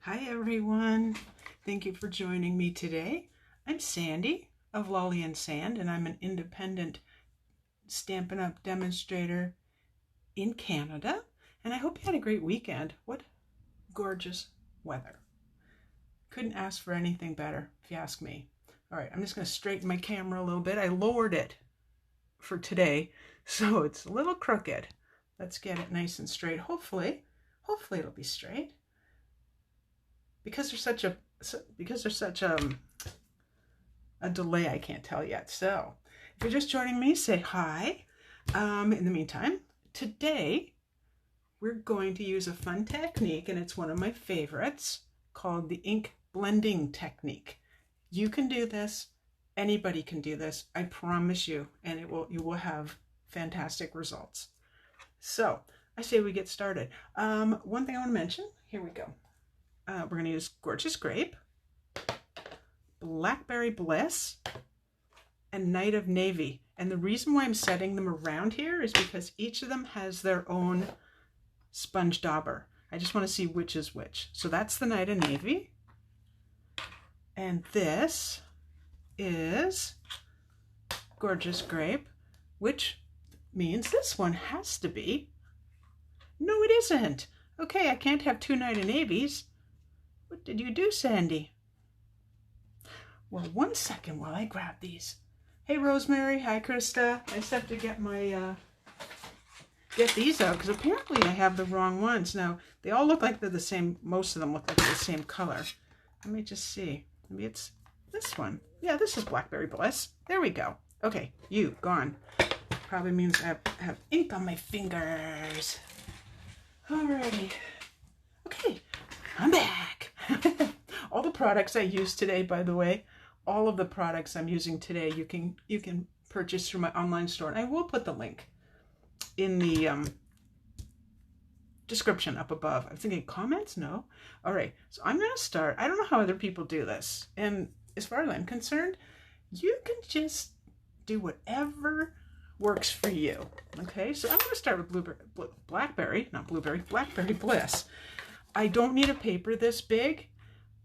Hi everyone, thank you for joining me today. I'm Sandy of Lolly and Sand, and I'm an independent Stampin' Up! Demonstrator in Canada, and I hope you had a great weekend. What gorgeous weather. Couldn't ask for anything better, if you ask me. All right, I'm just going to straighten my camera a little bit. I lowered it for today, so it's a little crooked. Let's get it nice and straight. Hopefully it'll be straight. Because there's such a delay, I can't tell yet. So if you're just joining me, say hi. In the meantime, today we're going to use a fun technique, and it's one of my favorites, called the ink blending technique. You can do this. Anybody can do this. I promise you, and you will have fantastic results. So I say we get started. One thing I want to mention. Here we go. We're going to use Gorgeous Grape, Blackberry Bliss, and Night of Navy. And the reason why I'm setting them around here is because each of them has their own sponge dauber. I just want to see which is which. So that's the Night of Navy. And this is Gorgeous Grape, which means this one has to be. No, it isn't. Okay, I can't have two Night of Navies. What did you do, Sandy? Well, one second while I grab these. Hey, Rosemary. Hi, Krista. I just have to get my get these out because apparently I have the wrong ones. Now, they all look like they're the same. Most of them look like they're the same color. Let me just see. Maybe it's this one. Yeah, this is Blackberry Bliss. There we go. Okay, you gone. Probably means I have ink on my fingers. Alrighty. Okay, I'm back. All the products I used today, by the way, all of the products I'm using today, you can purchase through my online store, and I will put the link in the description up above. I'm thinking comments? No. All right, so I'm going to start. I don't know how other people do this, and as far as I'm concerned, you can just do whatever works for you. Okay, so I'm going to start with Blackberry Bliss. I don't need a paper this big,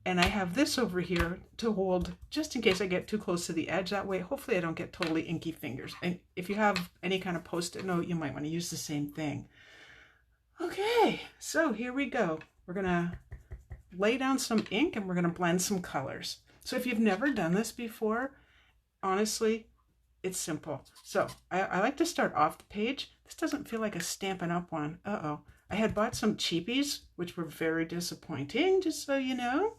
and I have this over here to hold just in case I get too close to the edge. That way, hopefully I don't get totally inky fingers. And if you have any kind of Post-it note, you might want to use the same thing. Okay, so here we go. We're going to lay down some ink, and we're going to blend some colors. So if you've never done this before, honestly, it's simple. So I like to start off the page. This doesn't feel like a Stampin' Up! One. Uh-oh. I had bought some cheapies, which were very disappointing, just so you know.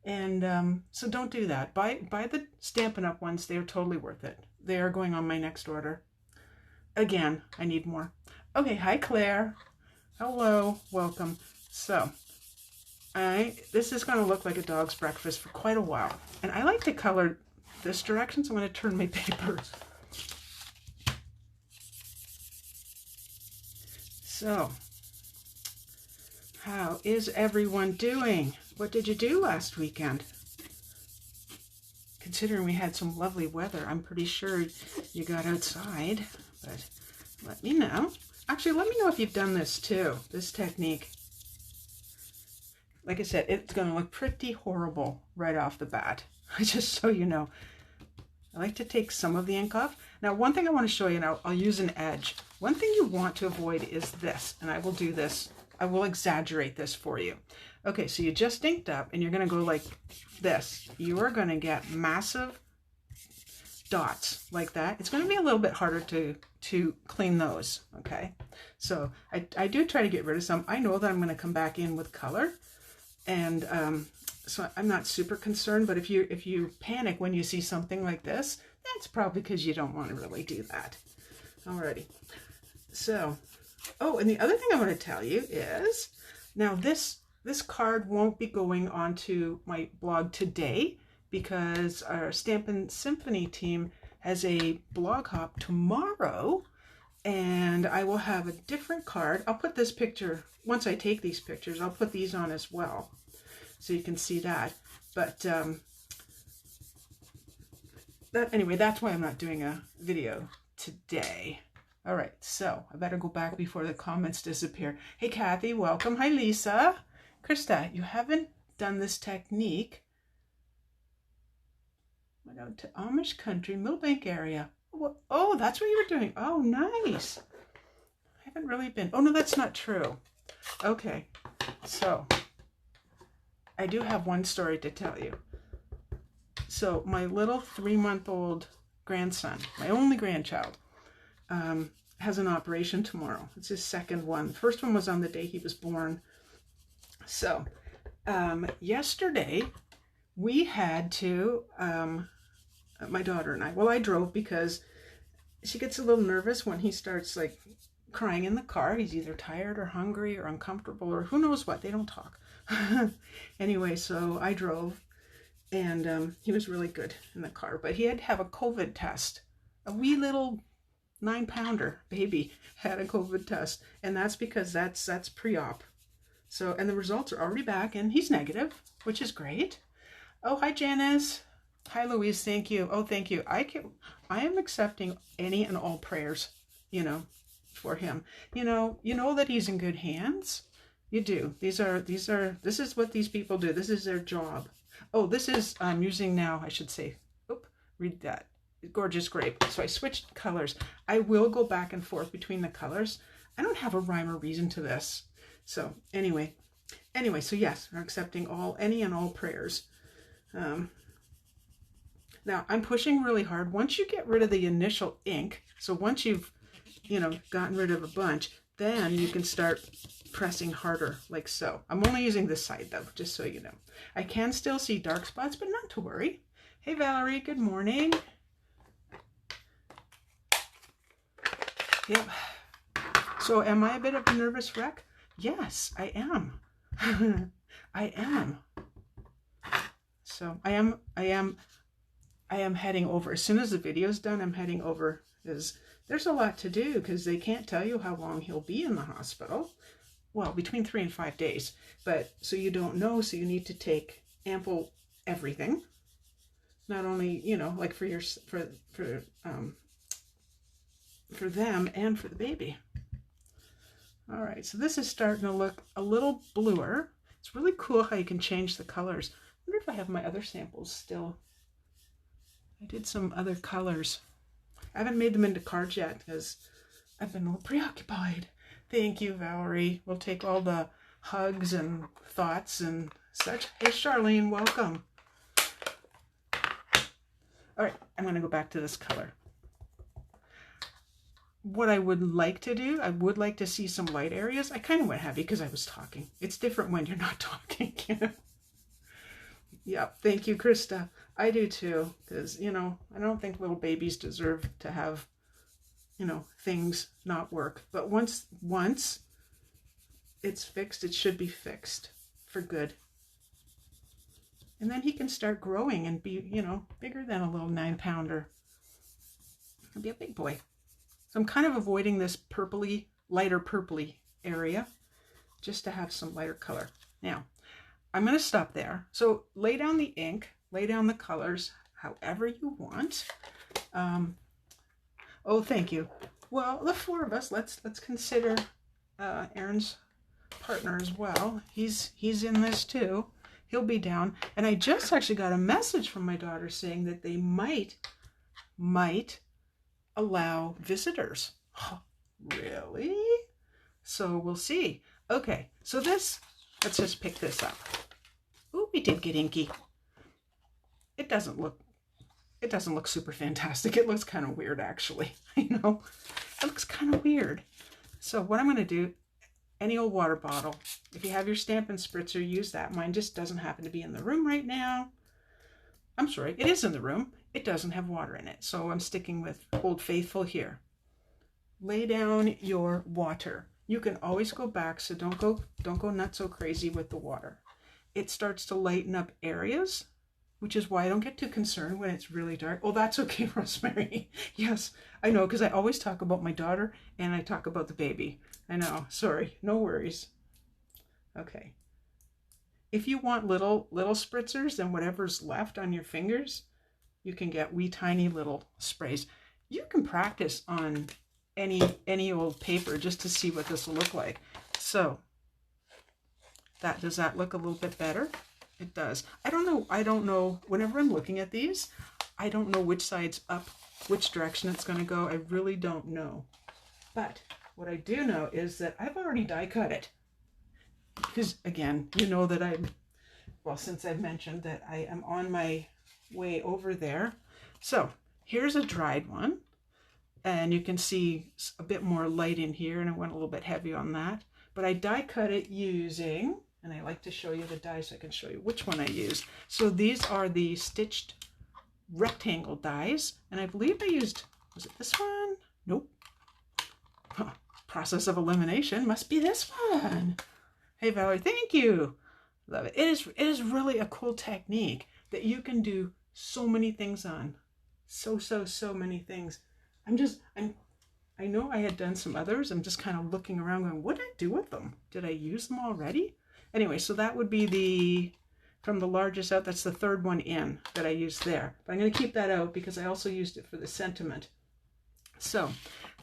And so don't do that. Buy the Stampin' Up! Ones. They are totally worth it. They are going on my next order. Again, I need more. Okay, hi Claire. Hello, welcome. So, this is going to look like a dog's breakfast for quite a while. And I like to color this direction, so I'm going to turn my paper. So, how is everyone doing? What did you do last weekend? Considering we had some lovely weather, I'm pretty sure you got outside, but let me know. Actually, let me know if you've done this too, this technique. Like I said, it's going to look pretty horrible right off the bat, just so you know. I like to take some of the ink off. Now, one thing I want to show you now, I'll use an edge. One thing you want to avoid is this, and I will do this. I will exaggerate this for you. Okay, so you just inked up, and you're going to go like this. You are going to get massive dots like that. It's going to be a little bit harder to clean those, okay? So I do try to get rid of some. I know that I'm going to come back in with color, and so I'm not super concerned, but if you panic when you see something like this, that's probably because you don't want to really do that. Alrighty. So, oh, and the other thing I want to tell you is, now this card won't be going onto my blog today because our Stampin' Symphony team has a blog hop tomorrow, and I will have a different card. I'll put this picture, once I take these pictures, I'll put these on as well, so you can see that. But anyway, that's why I'm not doing a video today. All right, so I better go back before the comments disappear. Hey, Kathy, welcome. Hi, Lisa. Krista, you haven't done this technique. Went out to Amish country, Millbank area. Oh, that's what you were doing. Oh, nice. I haven't really been. Oh, no, that's not true. Okay, so I do have one story to tell you. So my little 3-month-old grandson, my only grandchild, has an operation tomorrow. It's his second one. The first one was on the day he was born. So yesterday we had to, my daughter and I, well, I drove because she gets a little nervous when he starts like crying in the car. He's either tired or hungry or uncomfortable or who knows what. They don't talk. Anyway, so I drove, and he was really good in the car, but he had to have a COVID test. A wee little 9-pounder baby had a COVID test, and that's because that's pre-op. So, and the results are already back, and he's negative, which is great. Oh, hi Janice. Hi Louise. Thank you. Oh, thank you. I am accepting any and all prayers, you know, for him. You know that he's in good hands. You do. This is what these people do. This is their job. Oh, this is, I'm using now, I should say, read that. Gorgeous Grape. So I switched colors. I will go back and forth between the colors. I don't have a rhyme or reason to this. So anyway, so yes, we're accepting any and all prayers. Now I'm pushing really hard. Once you get rid of the initial ink, so once you've, gotten rid of a bunch, then you can start pressing harder like so. I'm only using this side though, just so you know. I can still see dark spots, but not to worry. Hey Valerie, good morning. Yep. So am I a bit of a nervous wreck? Yes, I am. I am. So I am heading over. As soon as the video's done, I'm heading over. There's a lot to do because they can't tell you how long he'll be in the hospital. Well, between 3 and 5 days. But so you don't know, so you need to take ample everything. Not only, like for them and for the baby. All right, so this is starting to look a little bluer. It's really cool how you can change the colors. I wonder if I have my other samples still. I did some other colors. I haven't made them into cards yet because I've been a little preoccupied. Thank you, Valerie. We'll take all the hugs and thoughts and such. Hey, Charlene, welcome. All right, I'm going to go back to this color. What I would like to do, I would like to see some light areas. I kind of went heavy because I was talking. It's different when you're not talking. Yeah, thank you, Krista. I do too, because, I don't think little babies deserve to have, things not work. But once it's fixed, it should be fixed for good. And then he can start growing and be, bigger than a little 9-pounder. He'll be a big boy. So I'm kind of avoiding this lighter purpley area just to have some lighter color. Now, I'm going to stop there. So lay down the ink, lay down the colors however you want. Oh, thank you. Well, the 4 of us, let's consider Aaron's partner as well. He's in this too. He'll be down. And I just actually got a message from my daughter saying that they might allow visitors. Oh, really? So we'll see. Okay, so let's just pick this up. Ooh, we did get inky. It doesn't look super fantastic. It looks kind of weird, actually. It looks kind of weird. So what I'm going to do, any old water bottle, if you have your Stampin' spritzer, use that. Mine just doesn't happen to be in the room right now. I'm sorry, it is in the room. It doesn't have water in it, so I'm sticking with Old Faithful here. Lay down your water. You can always go back, so don't go nuts so crazy with the water. It starts to lighten up areas, which is why I don't get too concerned when it's really dark. Oh, that's okay, Rosemary. Yes, I know, because I always talk about my daughter and I talk about the baby. I know, sorry, no worries. Okay. If you want little spritzers, then whatever's left on your fingers, you can get wee tiny little sprays. You can practice on any old paper just to see what this will look like. So does that look a little bit better? It does. I don't know. Whenever I'm looking at these, I don't know which side's up, which direction it's going to go. I really don't know. But what I do know is that I've already die cut it. Because again, you know that since I've mentioned that I am on my way over there. So here's a dried one. And you can see a bit more light in here, and I went a little bit heavy on that. But I die cut it using, and I like to show you the die so I can show you which one I used. So these are the stitched rectangle dies, and I believe I used, was it this one? Nope. Huh. Process of elimination must be this one. Hey Valerie, thank you. Love it. It is really a cool technique that you can do so many things on. So many things. I know I had done some others. I'm just kind of looking around going, what did I do with them? Did I use them already? Anyway, so that would be from the largest out, that's the third one in that I used there. But I'm going to keep that out because I also used it for the sentiment. So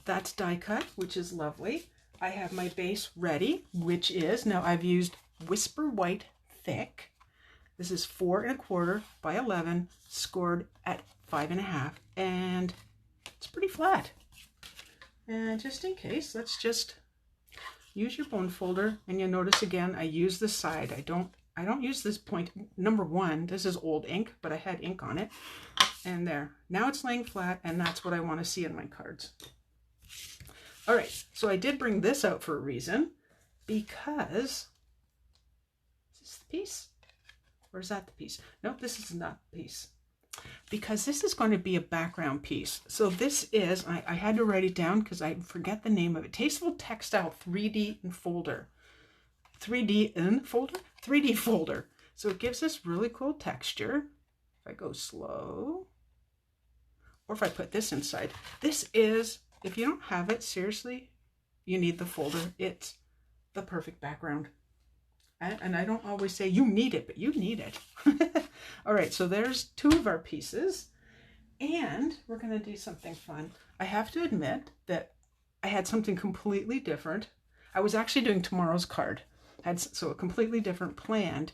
that's die cut, which is lovely. I have my base ready, which is, now I've used Whisper White Thick. This is 4 1/4 by 11, scored at 5 1/2, and it's pretty flat. And just in case, let's just use your bone folder, and you'll notice again, I use the side. I don't use this point. Number 1, this is old ink, but I had ink on it. And there, now it's laying flat, and that's what I want to see in my cards. All right, so I did bring this out for a reason, because, is this the piece? Or is that the piece? Nope, this is not the piece. Because this is going to be a background piece. So this is, I had to write it down because I forget the name of it. Tasteful Textile 3D in folder. 3D in folder? 3D folder. So it gives this really cool texture. If I go slow, or if I put this inside. This is, if you don't have it, seriously, you need the folder. It's the perfect background. And I don't always say you need it, but you need it. All right, so there's 2 of our pieces, and we're going to do something fun. I have to admit that I had something completely different. I was actually doing tomorrow's card, so a completely different planned,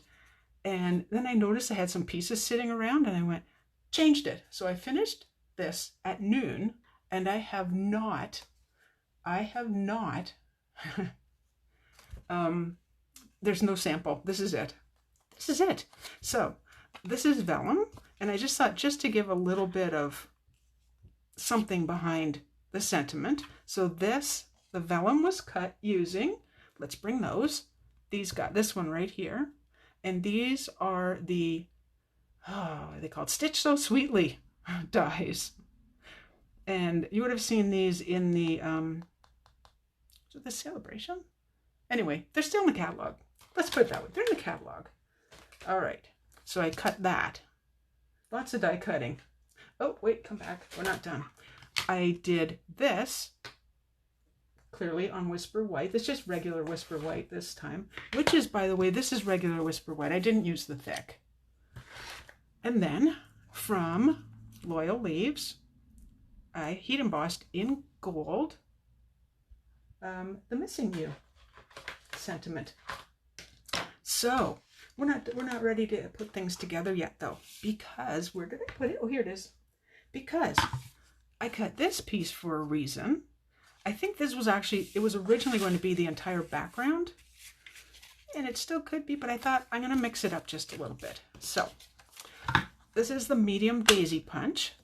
and then I noticed I had some pieces sitting around, and I went, changed it. So I finished this at noon, and I have not, there's no sample. This is it. This is it. So this is vellum, and I just thought just to give a little bit of something behind the sentiment. So this, the vellum was cut using, let's bring those. These got this one right here. And these are the, what are they called? Stitch So Sweetly dies. And you would have seen these in the, the celebration? Anyway, they're still in the catalog. Let's put it that way. They're in the catalog. All right. So I cut that. Lots of die cutting. Oh, wait, come back. We're not done. I did this clearly on Whisper White. It's just regular Whisper White this time, which is, by the way, this is regular Whisper White. I didn't use the thick. And then from Loyal Leaves, I heat embossed in gold the Missing You sentiment. So we're not ready to put things together yet though, because where did I put it? Oh, here it is. Because I cut this piece for a reason. I think this was actually, it was originally going to be the entire background, and it still could be, but I thought I'm going to mix it up just a little bit. So this is the medium daisy punch,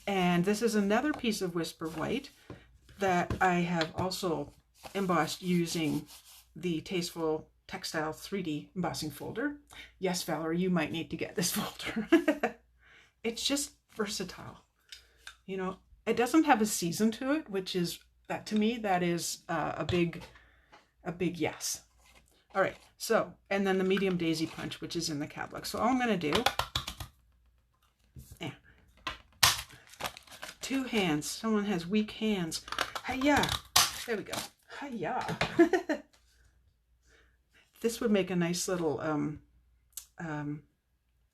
and this is another piece of Whisper White that I have also embossed using the Tasteful Textile 3D embossing folder. Yes, Valerie, you might need to get this folder. It's just versatile. You know, it doesn't have a season to it, which is, that to me, that is a big yes. All right, so, and then the medium daisy punch, which is in the catalog. So all I'm going to do, 2 hands. Someone has weak hands. Hi-ya. There we go. Hi-ya. This would make a nice little, oh,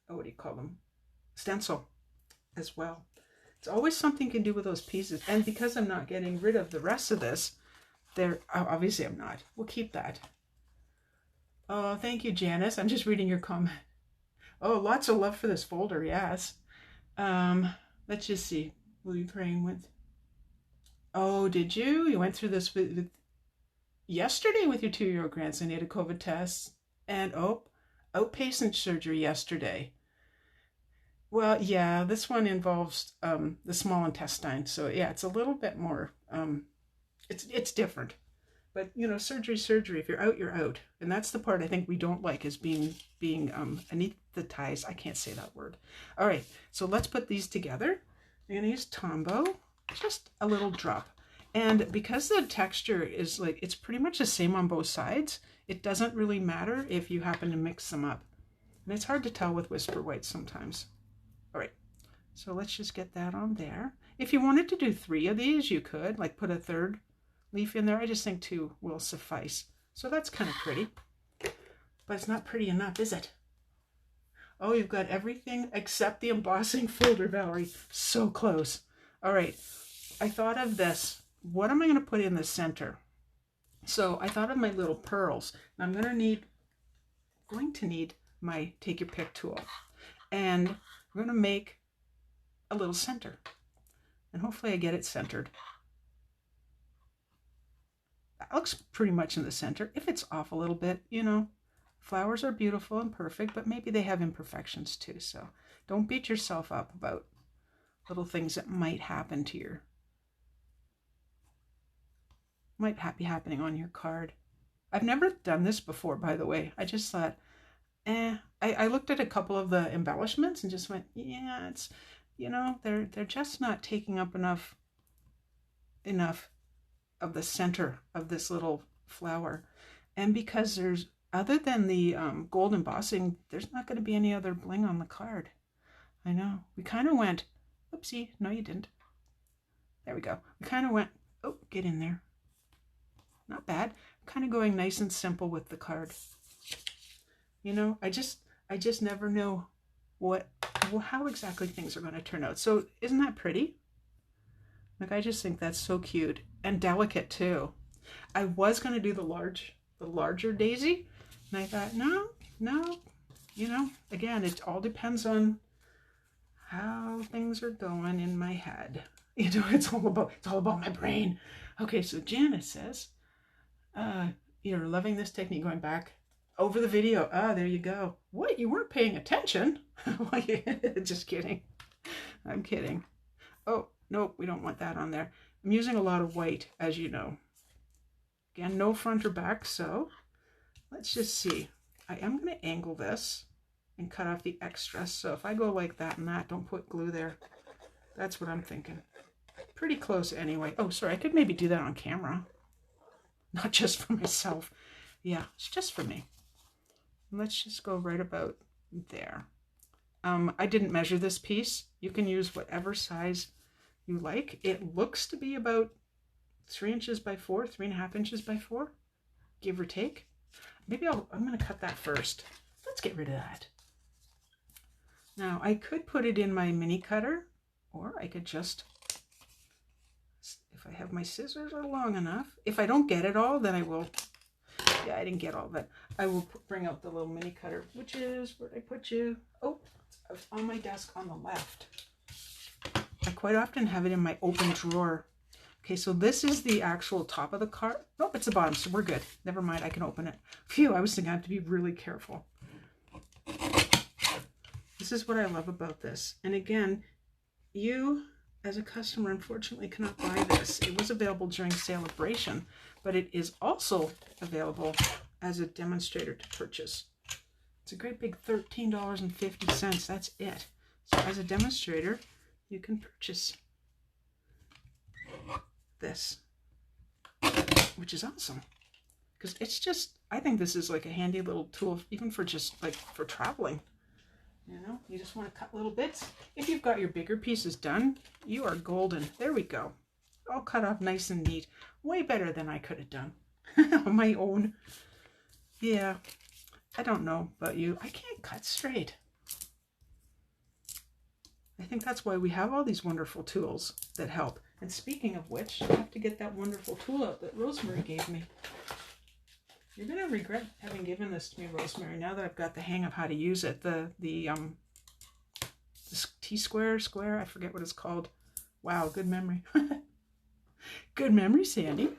what do you call them? Stencil as well. It's always something you can do with those pieces. And because I'm not getting rid of the rest of this, obviously I'm not. We'll keep that. Oh, thank you, Janice. I'm just reading your comment. Oh, lots of love for this folder, yes. Let's just see. Will you praying with? Oh, did you? You went through this with yesterday with your 2-year-old grandson. He had a COVID test and outpatient surgery yesterday. Well, yeah, this one involves the small intestine, so yeah, it's a little bit more. It's different, but you know, surgery. If you're out, you're out, and that's the part I think we don't like is being anesthetized. I can't say that word. All right, so let's put these together. I'm gonna use Tombow, just a little drop, and because the texture is like it's pretty much the same on both sides, it doesn't really matter if you happen to mix them up, and it's hard to tell with Whisper White sometimes. All right, so let's just get that on there. If you wanted to do 3 of these, you could, like put a 3rd leaf in there. I just think 2 will suffice. So that's kind of pretty, but it's not pretty enough, is it? Oh, you've got everything except the embossing folder, Valerie. So close. All right, I thought of this. What am I going to put in the center? So I thought of my little pearls. I'm going to need my Take Your Pick tool. And we're going to make a little center. And hopefully I get it centered. That looks pretty much in the center. If it's off a little bit, you know, flowers are beautiful and perfect, but maybe they have imperfections too. So don't beat yourself up about little things that might happen to your, might be happening on your card. I've never done this before, by the way. I just thought, I looked at a couple of the embellishments and just went, yeah, it's, you know, they're just not taking up enough of the center of this little flower. And because there's, other than the gold embossing, there's not going to be any other bling on the card. I know. We kind of went, oopsie, no you didn't. There we go. We kind of went, oh, get in there. Not bad. Kind of going nice and simple with the card. You know, I just never know how exactly things are going to turn out. So isn't that pretty? Like, I just think that's so cute and delicate too. I was going to do the larger daisy, and I thought, no, you know, again, it all depends on how things are going in my head. You know, it's all about my brain. Okay, so Janice says, you're loving this technique, going back over the video. Ah, there you go. What, you weren't paying attention? Just kidding. I'm kidding. Oh, nope, we don't want that on there. I'm using a lot of white, as you know. Again, no front or back, so let's just see. I am going to angle this and cut off the extra. So if I go like that and that, don't put glue there. That's what I'm thinking. Pretty close anyway. Oh, sorry, I could maybe do that on camera. Not just for myself. Yeah, it's just for me. Let's just go right about there. I didn't measure this piece. You can use whatever size you like. It looks to be about 3 inches by 4, 3.5 inches by 4, give or take. Maybe I'm going to cut that first. Let's get rid of that. Now, I could put it in my mini cutter, or I could just, if I have my scissors are long enough, if I don't get it all, then I will. Yeah, I didn't get all of it. I will bring out the little mini cutter, which is, where did I put you? Oh, it's on my desk on the left. I quite often have it in my open drawer. Okay, so this is the actual top of the card. Nope, it's the bottom, so we're good. Never mind, I can open it. Phew, I was thinking I have to be really careful. This is what I love about this. And again, you, as a customer, unfortunately cannot buy this. It was available during Celebration, but it is also available as a demonstrator to purchase. It's a great big $13.50. That's it. So as a demonstrator, you can purchase this, which is awesome, because it's just, I think this is like a handy little tool, even for just like for traveling. You know, you just want to cut little bits. If you've got your bigger pieces done, you are golden. There we go. All cut off nice and neat. Way better than I could have done on my own. Yeah, I don't know about you. I can't cut straight. I think that's why we have all these wonderful tools that help. And speaking of which, I have to get that wonderful tool out that Rosemary gave me. You're going to regret having given this to me, Rosemary, now that I've got the hang of how to use it. The T-square, I forget what it's called. Wow, good memory. Good memory, Sandy.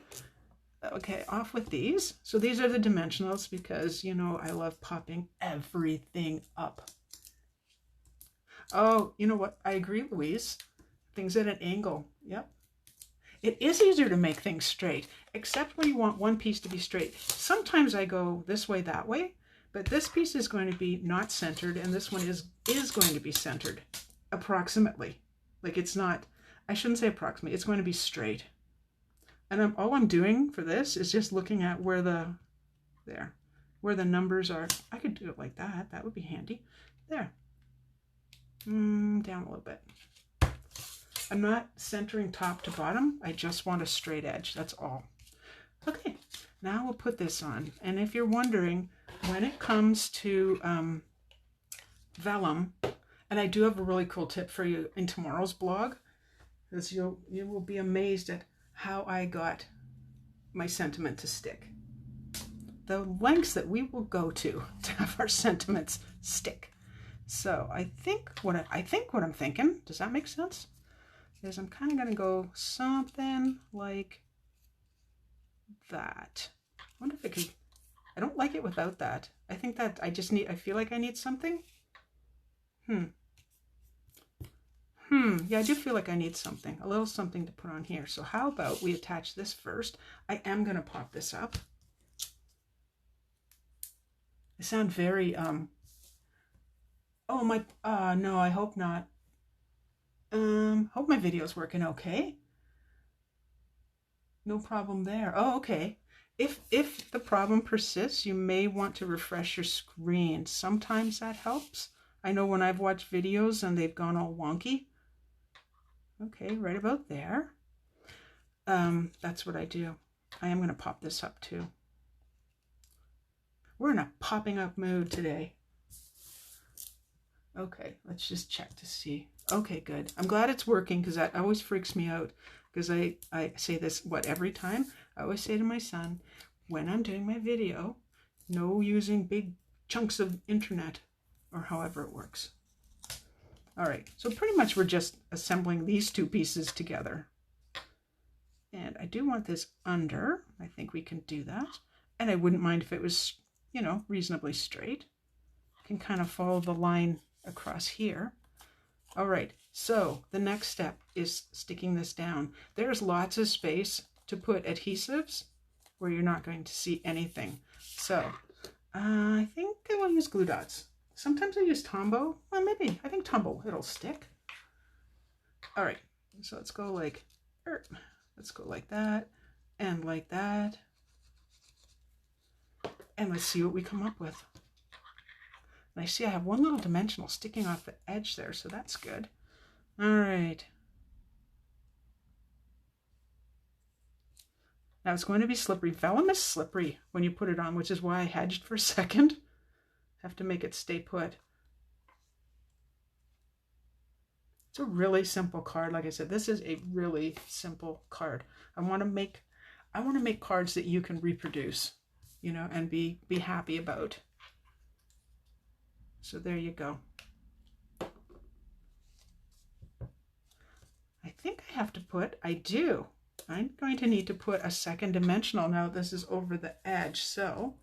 Okay, off with these. So these are the dimensionals because, you know, I love popping everything up. Oh, you know what? I agree, Louise. Things at an angle. Yep. It is easier to make things straight, except when you want one piece to be straight. Sometimes I go this way, that way, but this piece is going to be not centered, and this one is going to be centered, approximately. Like it's not, I shouldn't say approximately, it's going to be straight. And all I'm doing for this is just looking at where the numbers are. I could do it like that. That would be handy. There. Down a little bit. I'm not centering top to bottom. I just want a straight edge. That's all. Okay, now we'll put this on. And if you're wondering, when it comes to vellum, and I do have a really cool tip for you in tomorrow's blog, because you will be amazed at how I got my sentiment to stick. The lengths that we will go to have our sentiments stick. So I think what I'm thinking, does that make sense? Is I'm kind of going to go something like that. I wonder if it could, I don't like it without that. I think that I feel like I need something. Yeah, I do feel like I need something, a little something to put on here. So how about we attach this first? I am going to pop this up. I sound very, oh my, no, I hope not. Hope my video's working okay. No problem there. Oh, okay. If the problem persists, you may want to refresh your screen. Sometimes that helps. I know when I've watched videos and they've gone all wonky. Okay, right about there. That's what I do. I am going to pop this up too. We're in a popping up mood today. Okay, let's just check to see. Okay, good. I'm glad it's working because that always freaks me out because I say this, every time? I always say to my son, when I'm doing my video, no using big chunks of internet or however it works. All right, so pretty much we're just assembling these two pieces together. And I do want this under. I think we can do that. And I wouldn't mind if it was, you know, reasonably straight. Can kind of follow the line across here. All right, so the next step is sticking this down. There's lots of space to put adhesives where you're not going to see anything. So I think I will use glue dots. Sometimes I use Tombow. Well, maybe. I think Tombow, it'll stick. All right, so let's go like, let's go like that and like that. And let's see what we come up with. And I see I have one little dimensional sticking off the edge there, so that's good. All right. Now it's going to be slippery. Vellum is slippery when you put it on, which is why I hedged for a second. Have to make it stay put. It's a really simple card. Like I said, this is a really simple card. I want to make cards that you can reproduce, you know, and be happy about. So there you go. I think I have to put, I do. I'm going to need to put a second dimensional. Now this is over the edge, so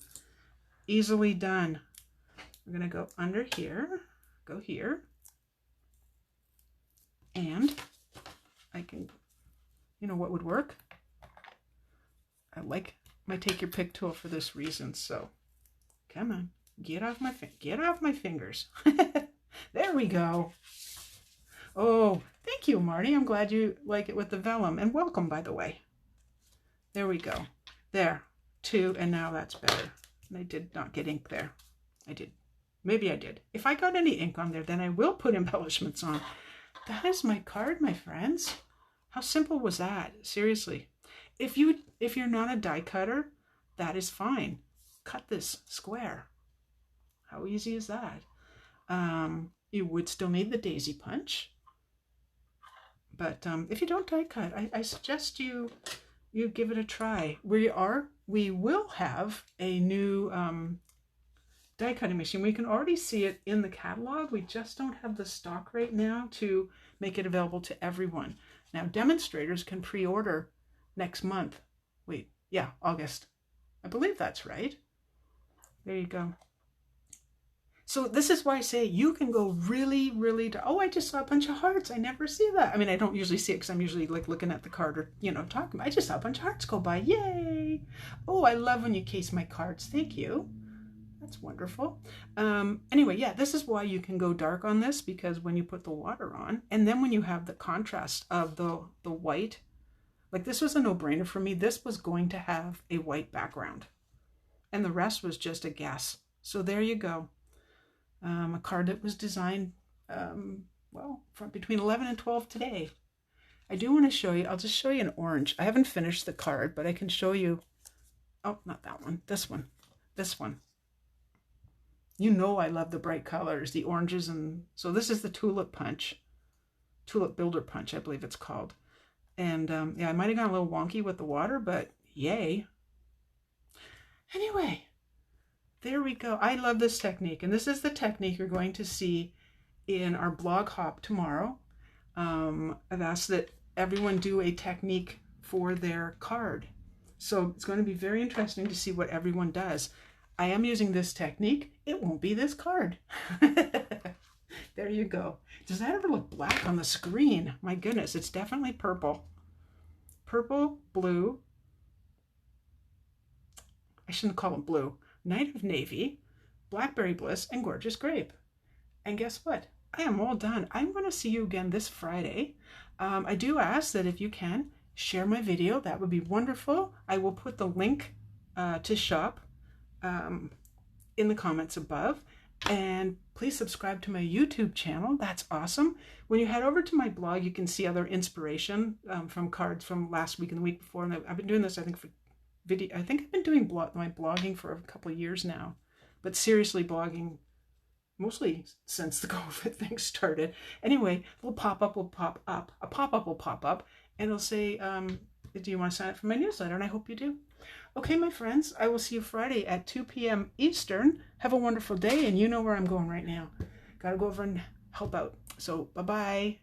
easily done. We're going to go under here, go here, and I can, you know what would work? I like my take your pick tool for this reason, so come on. Get off my fingers. There we go. Oh, thank you, Marty. I'm glad you like it with the vellum. And welcome, by the way. There we go. There. 2, and now that's better. And I did not get ink there. I did. Maybe I did. If I got any ink on there, then I will put embellishments on. That is my card, my friends. How simple was that? Seriously. If you're not a die cutter, that is fine. Cut this square. How easy is that? You would still need the daisy punch. But if you don't die cut, I suggest you you give it a try. We will have a new die cutting machine. We can already see it in the catalog. We just don't have the stock right now to make it available to everyone. Now, demonstrators can pre-order next month. Wait, yeah, August. I believe that's right. There you go. So this is why I say you can go really, really, oh, I just saw a bunch of hearts. I never see that. I mean, I don't usually see it because I'm usually like looking at the card or, you know, talking. I just saw a bunch of hearts go by. Yay. Oh, I love when you case my cards. Thank you. That's wonderful. Anyway, yeah, this is why you can go dark on this, because when you put the water on, and then when you have the contrast of the white, like this was a no-brainer for me. This was going to have a white background and the rest was just a guess. So there you go. A card that was designed, well, from between 11 and 12 today. I do want to show you, I'll just show you an orange. I haven't finished the card, but I can show you, oh, not that one, this one. You know I love the bright colors, the oranges, and so this is the Tulip Punch. Tulip Builder Punch, I believe it's called. And yeah, I might have gone a little wonky with the water, but yay. Anyway, there we go. I love this technique, and this is the technique you're going to see in our blog hop tomorrow. I've asked that everyone do a technique for their card. So it's going to be very interesting to see what everyone does. I am using this technique. It won't be this card. There you go. Does that ever look black on the screen? My goodness, it's definitely purple. Purple, blue. I shouldn't call it blue. Night of Navy, Blackberry Bliss, and Gorgeous Grape. And guess what? I am all done. I'm going to see you again this Friday. I do ask that if you can, share my video. That would be wonderful. I will put the link to shop in the comments above. And please subscribe to my YouTube channel. That's awesome. When you head over to my blog, you can see other inspiration from cards from last week and the week before. And I've been doing this, I think, for video. I think I've been doing my blogging for a couple of years now. But seriously, blogging mostly since the COVID thing started. Anyway, a little pop-up will pop up. A pop-up will pop up. And it'll say, do you want to sign up for my newsletter? And I hope you do. Okay, my friends, I will see you Friday at 2 p.m. Eastern. Have a wonderful day, and you know where I'm going right now. Got to go over and help out. So, bye-bye.